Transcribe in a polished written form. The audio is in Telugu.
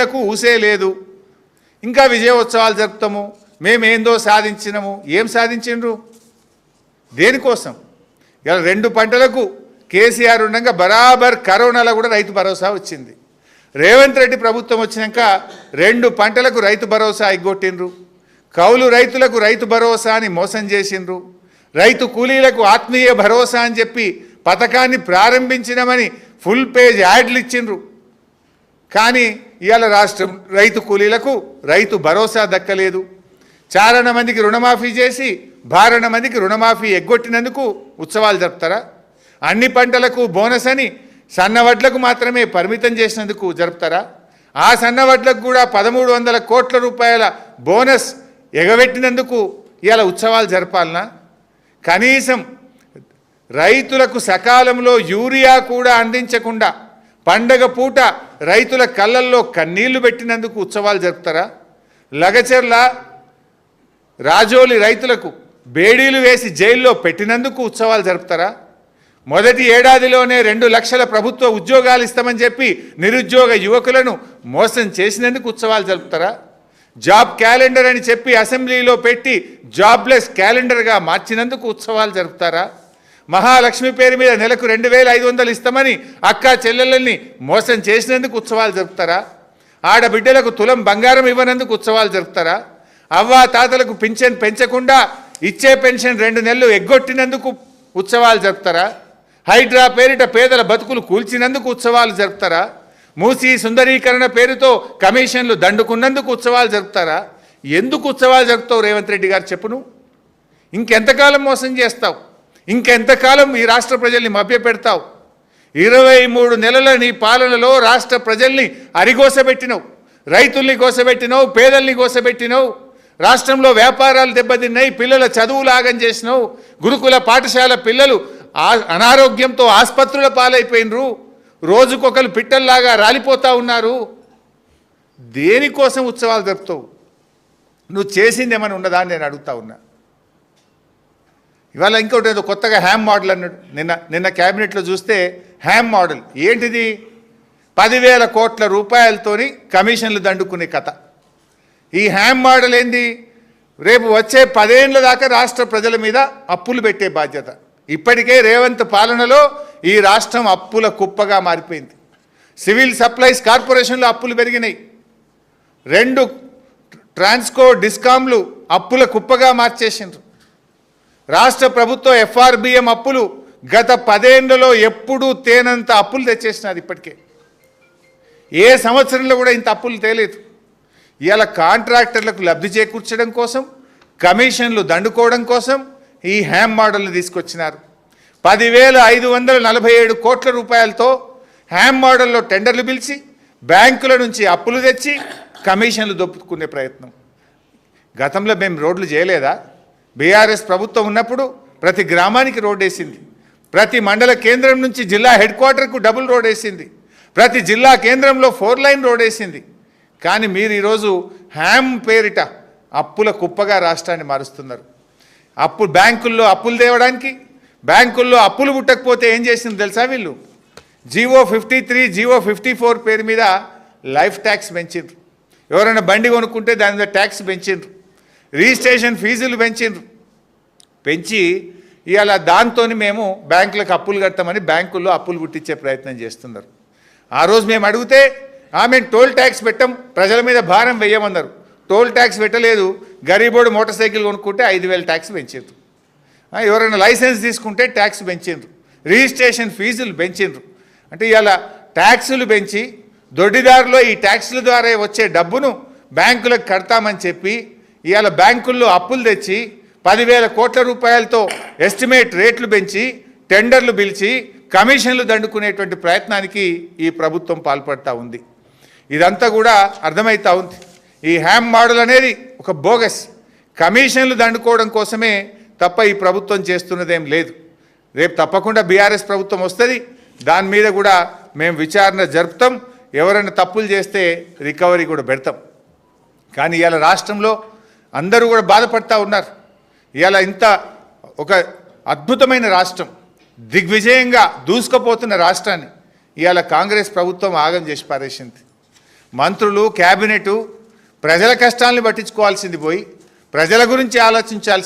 లకు ఊసే లేదు. ఇంకా విజయోత్సవాలు జరుపుతాము, మేమేందో సాధించినాము. ఏం సాధించిండ్రు? దేనికోసం? ఇలా 2 పంటలకు కేసీఆర్ ఉండగా బరాబర్ కరోనాలో కూడా రైతు భరోసా వచ్చింది. రేవంత్ రెడ్డి ప్రభుత్వం వచ్చినాక 2 పంటలకు రైతు భరోసా ఎగ్గొట్టిండ్రు. కౌలు రైతులకు రైతు భరోసా అని మోసం చేసిండ్రు. రైతు కూలీలకు ఆత్మీయ భరోసా అని చెప్పి పథకాన్ని ప్రారంభించినామని ఫుల్ పేజ్ యాడ్లు ఇచ్చిండ్రు. కానీ ఇవాళ రాష్ట్రం రైతు కూలీలకు రైతు భరోసా దక్కలేదు. చారణ మందికి రుణమాఫీ చేసి భారణ మందికి రుణమాఫీ ఎగ్గొట్టినందుకు ఉత్సవాలు జరుపుతారా? అన్ని పంటలకు బోనస్ అని సన్నవడ్లకు మాత్రమే పరిమితం చేసినందుకు జరుపుతారా? ఆ సన్నవడ్లకు కూడా 1300 కోట్ల రూపాయల బోనస్ ఎగబెట్టినందుకు ఇవాళ ఉత్సవాలు జరపాలనా? కనీసం రైతులకు సకాలంలో యూరియా కూడా అందించకుండా పండగ పూట రైతుల కళ్ళల్లో కన్నీళ్లు పెట్టినందుకు ఉత్సవాలు జరుపుతారా? లగచెర్ల రాజోలి రైతులకు బేడీలు వేసి జైల్లో పెట్టినందుకు ఉత్సవాలు జరుపుతారా? మొదటి ఏడాదిలోనే 2 లక్షల ప్రభుత్వ ఉద్యోగాలు ఇస్తామని చెప్పి నిరుద్యోగ యువకులను మోసం చేసినందుకు ఉత్సవాలు జరుపుతారా? జాబ్ క్యాలెండర్ అని చెప్పి అసెంబ్లీలో పెట్టి జాబ్లెస్ క్యాలెండర్గా మార్చినందుకు ఉత్సవాలు జరుపుతారా? మహాలక్ష్మి పేరు మీద నెలకు 2500 ఇస్తామని అక్కా చెల్లెళ్ళని మోసం చేసినందుకు ఉత్సవాలు జరుపుతారా? ఆడబిడ్డలకు తులం బంగారం ఇవ్వనందుకు ఉత్సవాలు జరుపుతారా? అవ్వా తాతలకు పింఛన్ పెంచకుండా ఇచ్చే పెన్షన్ 2 నెలలు ఎగ్గొట్టినందుకు ఉత్సవాలు జరుపుతారా? హైడ్రా పేరిట పేదల బతుకులు కూల్చినందుకు ఉత్సవాలు జరుపుతారా? మూసీ సుందరీకరణ పేరుతో కమిషన్లు దండుకున్నందుకు ఉత్సవాలు జరుపుతారా? ఎందుకు ఉత్సవాలు జరుపుతావు రేవంత్ రెడ్డి గారు చెప్పును? ఇంకెంతకాలం మోసం చేస్తావు? ఇంకెంతకాలం ఈ రాష్ట్ర ప్రజల్ని మభ్యపెడతావు? 23 నెలల నీ పాలనలో రాష్ట్ర ప్రజల్ని అరిగోసబెట్టినవు, రైతుల్ని గోసబెట్టినవు, పేదల్ని గోసబెట్టినవు. రాష్ట్రంలో వ్యాపారాలు దెబ్బతిన్నాయి, పిల్లల చదువులు ఆగం చేసినావు. గురుకుల పాఠశాల పిల్లలు అనారోగ్యంతో ఆసుపత్రుల పాలైపోయినరు. రోజుకొకరు పిట్టల్లాగా రాలిపోతూ ఉన్నారు. దేనికోసం ఉత్సవాలు జరుపుతావు? నువ్వు చేసింది ఏమైనా ఉన్నదా అని నేను అడుగుతా ఉన్నా. ఇవాళ ఇంకోటి ఏదో కొత్తగా హ్యామ్ మోడల్ అన్నాడు. నిన్న క్యాబినెట్లో చూస్తే హ్యామ్ మోడల్ ఏంటిది? 10,000 కోట్ల రూపాయలతోని కమిషన్లు దండుకునే కథ. ఈ హ్యామ్ మోడల్ ఏంది? రేపు వచ్చే 10 ఏళ్ల దాకా రాష్ట్ర ప్రజల మీద అప్పులు పెట్టే బాధ్యత. ఇప్పటికే రేవంత్ పాలనలో ఈ రాష్ట్రం అప్పుల కుప్పగా మారిపోయింది. సివిల్ సప్లైస్ కార్పొరేషన్లో అప్పులు పెరిగినాయి. 2 ట్రాన్స్కో డిస్కామ్లు అప్పుల కుప్పగా మార్చేసిండ్రు. రాష్ట్ర ప్రభుత్వ FRBM అప్పులు గత 10 ఏళ్లలో ఎప్పుడూ తేనంత అప్పులు తెచ్చేసినారు. ఇప్పటికే ఏ సంవత్సరంలో కూడా ఇంత అప్పులు తేలేదు. ఇవాళ కాంట్రాక్టర్లకు లబ్ధి చేకూర్చడం కోసం, కమిషన్లు దండుకోవడం కోసం ఈ హ్యామ్ మోడల్ని తీసుకొచ్చినారు. 10,547 కోట్ల రూపాయలతో హ్యామ్ మోడల్లో టెండర్లు పిలిచి బ్యాంకుల నుంచి అప్పులు తెచ్చి కమిషన్లు దొప్పుకునే ప్రయత్నం. గతంలో మేము రోడ్లు చేయలేదా? బీఆర్ఎస్ ప్రభుత్వం ఉన్నప్పుడు ప్రతి గ్రామానికి రోడ్ వేసింది. ప్రతి మండల కేంద్రం నుంచి జిల్లా హెడ్ క్వార్టర్కు డబుల్ రోడ్ వేసింది. ప్రతి జిల్లా కేంద్రంలో 4 లైన్ రోడ్ వేసింది. కానీ మీరు ఈరోజు హ్యామ్ పేరిట అప్పుల కుప్పగా రాష్ట్రాన్ని మారుస్తున్నారు. బ్యాంకుల్లో అప్పులు తేవడానికి, బ్యాంకుల్లో అప్పులు పుట్టకపోతే ఏం చేసింది తెలుసా? వీళ్ళు జీవో 53, జీవో 54 పేరు మీద లైఫ్ ట్యాక్స్ పెంచిండ్రు. ఎవరైనా బండి కొనుక్కుంటే దాని మీద ట్యాక్స్ పెంచిండ్రు. రిజిస్ట్రేషన్ ఫీజులు పెంచి ఇవాళ దాంతో మేము బ్యాంకులకు అప్పులు కడతామని బ్యాంకుల్లో అప్పులు పుట్టించే ప్రయత్నం చేస్తున్నారు. ఆ రోజు మేము అడిగితే మేము టోల్ ట్యాక్స్ పెట్టాం, ప్రజల మీద భారం వేయమన్నారు. టోల్ ట్యాక్స్ పెట్టలేదు. గరీబోడు మోటార్ సైకిల్ కొనుక్కుంటే 5,000 ట్యాక్స్ పెంచారు. ఎవరైనా లైసెన్స్ తీసుకుంటే ట్యాక్స్ పెంచిండ్రు. రిజిస్ట్రేషన్ ఫీజులు పెంచిండ్రు. అంటే ఇవాళ ట్యాక్సులు పెంచి దొడ్డిదారులో ఈ ట్యాక్సుల ద్వారా వచ్చే డబ్బును బ్యాంకులకు కడతామని చెప్పి ఇవాళ బ్యాంకుల్లో అప్పులు తెచ్చి 10,000 కోట్ల రూపాయలతో ఎస్టిమేట్ రేట్లు పెంచి టెండర్లు పిలిచి కమిషన్లు దండుకునేటువంటి ప్రయత్నానికి ఈ ప్రభుత్వం పాల్పడతా ఉంది. ఇదంతా కూడా అర్థమవుతా ఉంది. ఈ హ్యామ్ మోడల్ అనేది ఒక బోగస్. కమిషన్లు దండుకోవడం కోసమే తప్ప ఈ ప్రభుత్వం చేస్తున్నదేం లేదు. రేపు తప్పకుండా బీఆర్ఎస్ ప్రభుత్వం వస్తుంది. దాని మీద కూడా మేము విచారణ జరుపుతాం. ఎవరైనా తప్పులు చేస్తే రికవరీ కూడా పెడతాం. కానీ ఇవాళ రాష్ట్రంలో అందరూ కూడా బాధపడతా ఉన్నారు. ఇవాళ ఇంత ఒక అద్భుతమైన రాష్ట్రం, దిగ్విజయంగా దూసుకుపోతున్న రాష్ట్రాన్ని ఇవాళ కాంగ్రెస్ ప్రభుత్వం ఆగం చేసి పారేసింది. మంత్రులు క్యాబినెట్ ప్రజల కష్టాలను పట్టించుకోవాల్సింది పోయి ప్రజల గురించి ఆలోచించాల్సింది